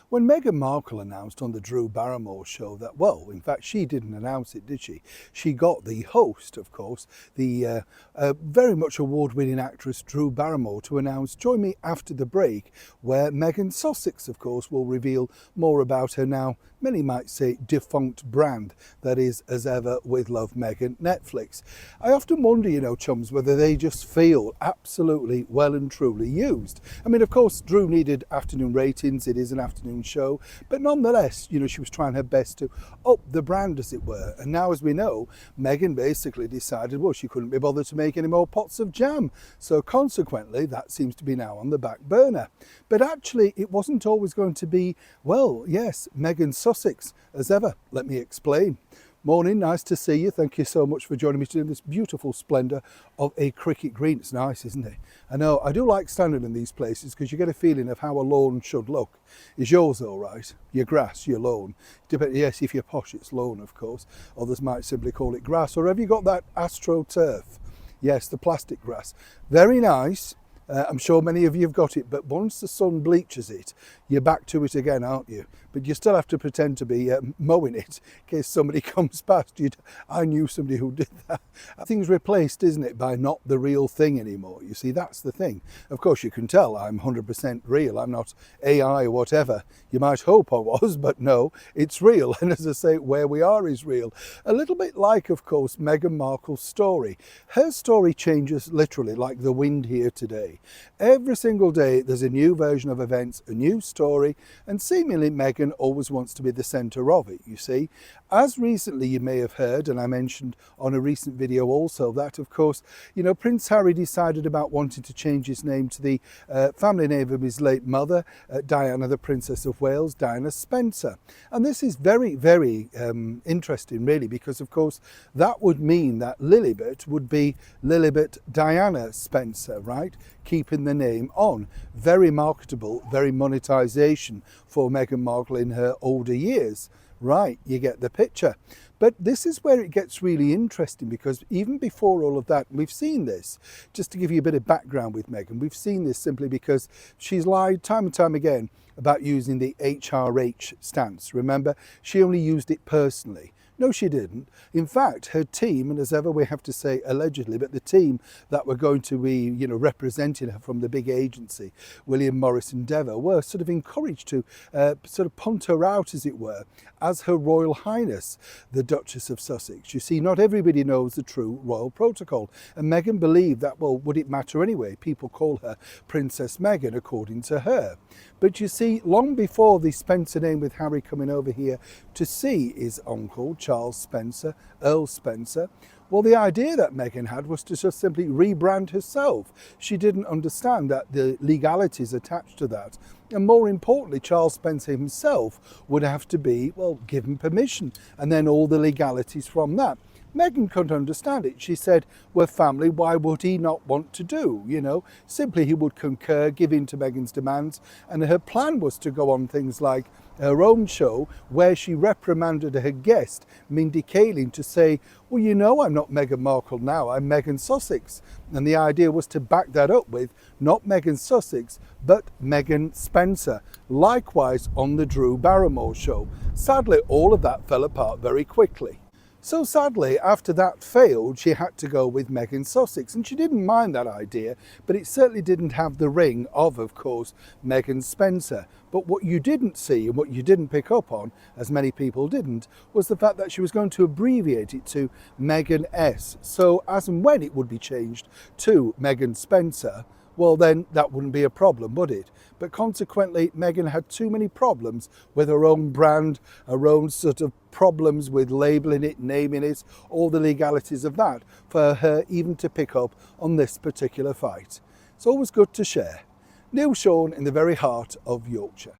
When Meghan Markle announced on the Drew Barrymore show that, well, in fact, she didn't announce it, did she? She got the host, of course, the very much award-winning actress Drew Barrymore to announce, join me after the break, where Meghan Sussex, of course, will reveal more about her now, many might say, defunct brand, that is, As Ever With Love Meghan, Netflix. I often wonder, chums, whether they just feel absolutely well and truly used. I mean, of course, Drew needed afternoon ratings. It is an afternoon show, but nonetheless, she was trying her best to up the brand, as it were. And now, as we know, Meghan basically decided, well, she couldn't be bothered to make any more pots of jam. So consequently, that seems to be now on the back burner. But actually, it wasn't always going to be, well, yes, Meghan Sussex, as ever. Let me explain. Morning, nice to see you. Thank you so much for joining me today in this beautiful splendour of a cricket green. It's nice, isn't it? I know, I do like standing in these places because you get a feeling of how a lawn should look. Is yours all right? Your grass, your lawn? Yes, if you're posh, it's lawn, of course. Others might simply call it grass. Or have you got that astroturf? Yes, the plastic grass. Very nice. I'm sure many of you have got it, but once the sun bleaches it, you're back to it again, aren't you? But you still have to pretend to be mowing it in case somebody comes past. I knew somebody who did that. Things replaced, isn't it, by not the real thing anymore. You see, that's the thing. Of course, you can tell I'm 100% real. I'm not AI or whatever. You might hope I was, but no, it's real. And as I say, where we are is real. A little bit like, of course, Meghan Markle's story. Her story changes literally like the wind here today. Every single day there's a new version of events, a new story, and seemingly Meghan always wants to be the centre of it, you see. As recently you may have heard, and I mentioned on a recent video also, that of course, Prince Harry decided about wanting to change his name to the family name of his late mother, Diana, the Princess of Wales, Diana Spencer. And this is very, very interesting really, because of course that would mean that Lilibet would be Lilibet Diana Spencer, right? Keeping the name on. Very marketable, very monetisation for Meghan Markle in her older years. Right, you get the picture. But this is where it gets really interesting, because even before all of that, we've seen this. Just to give you a bit of background with Meghan, we've seen this simply because she's lied time and time again about using the HRH stance. Remember, she only used it personally. No, she didn't. In fact, her team, and as ever we have to say allegedly, but the team that were going to be, representing her from the big agency, William Morris Endeavour, were sort of encouraged to sort of punt her out, as it were, as Her Royal Highness, the Duchess of Sussex. You see, not everybody knows the true royal protocol. And Meghan believed that, well, would it matter anyway? People call her Princess Meghan, according to her. But you see, long before the Spencer name, with Harry coming over here to see his uncle, Charles Spencer, Earl Spencer, well, the idea that Meghan had was to just simply rebrand herself. She didn't understand that the legalities attached to that. And more importantly, Charles Spencer himself would have to be, well, given permission, and then all the legalities from that. Meghan couldn't understand it. She said, we're family, why would he not want to do? Simply he would concur, give in to Meghan's demands. And her plan was to go on things like her own show, where she reprimanded her guest, Mindy Kaling, to say, well, I'm not Meghan Markle now, I'm Meghan Sussex. And the idea was to back that up with not Meghan Sussex, but Meghan Spencer, likewise on the Drew Barrymore show. Sadly, all of that fell apart very quickly. So sadly, after that failed, she had to go with Meghan Sussex, and she didn't mind that idea, but it certainly didn't have the ring of course, Meghan Spencer. But what you didn't see, and what you didn't pick up on, as many people didn't, was the fact that she was going to abbreviate it to Meghan S. So as and when it would be changed to Meghan Spencer, well, then that wouldn't be a problem, would it? But consequently, Meghan had too many problems with her own brand, her own sort of problems with labelling it, naming it, all the legalities of that, for her even to pick up on this particular fight. It's always good to share. Neil Sean in the very heart of Yorkshire.